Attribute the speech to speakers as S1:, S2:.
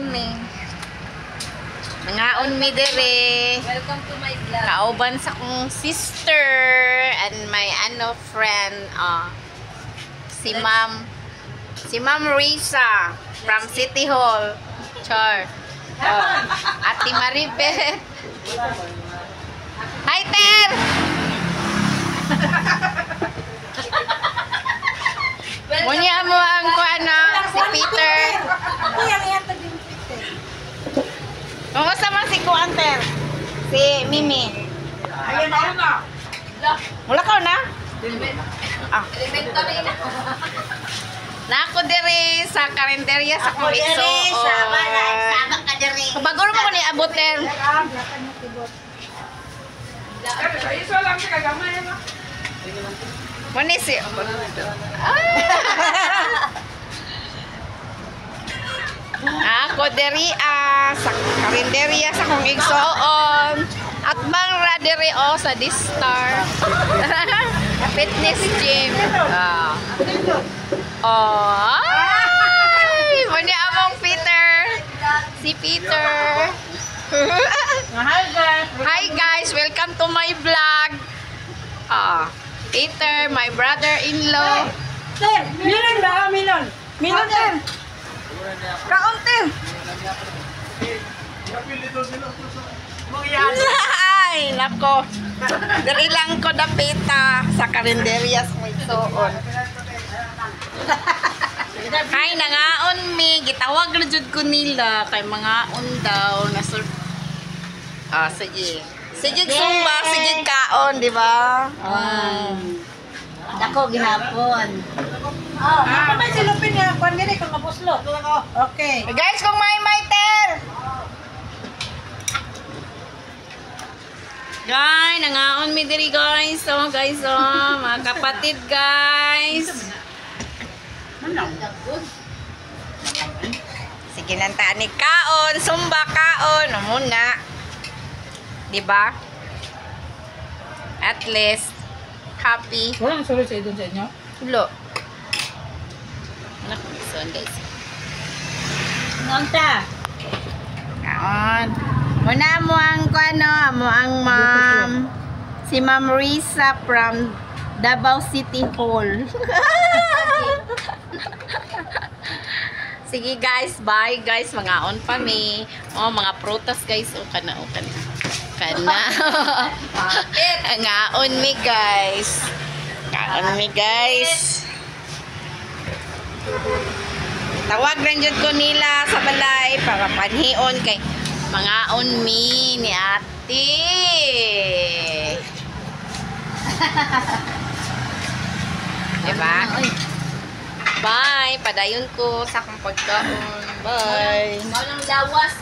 S1: ini. Nangaon mi dire.
S2: Welcome to my vlog.
S1: Kauban sa kong sister and my friend. Si Ma'am Risa from City Hall. Char. Ate Maribeth. Hi, Ter! Munya mo ang kuana, si Peter. Kumusta man si Kuan, Ter? Si Mimi.
S2: Ayun na.
S1: Wala ka na?
S2: Elementary na.
S1: Nako dire sa karinderya sa kong ikso.
S2: Sama ka diri.
S1: Bagor mo ko ni abot, Ter.
S2: Isa lang sa kagamay mo.
S1: Mani si... Ako diri sa karinderya sa kong igsoon. At bang radiri sa Distar. Fitness gym. Ay! Mani among Peter. Si Peter. Hi guys, welcome to my vlog. Peter, my brother-in-law.
S2: Ter, milon ba? Milon. Milon, Ter.
S1: Kaon, Ter. Ay, nako. Dali lang ko dapita sa karinderya sa may soon. Hi, nangaon mi. Gitawag na jud ko nila kay mangaon daw. Sige. Sige sumba, sige kaon, di ba?
S2: Dako gihapon. Ako may silupin nga kwan diri kung mapuslo. Okay.
S1: Guys, kung may Ter. Guys, nangaon mi diri guys. Mga kapatid guys. Sige nantaan ni kaon, sumba kaon, muna. 'Di ba? At least happy.
S2: Walang sulit sa idon sa inyo?
S1: Ulo. Anak, so guys.
S2: Ngonta.
S1: Kaon. Muna mo ang ma'am. Si Ma'am Risa from Davao City Hall. Sige guys, bye guys. Mga on pa mi. Mga prutas guys. Kana. Ngaon mi guys. Tawag lang jud ko nila sa balay para panhion kay mga on mi ni ate. Diba? Bye. Padayon ko sa akong pagkaon. Bye.
S2: Walang lawas.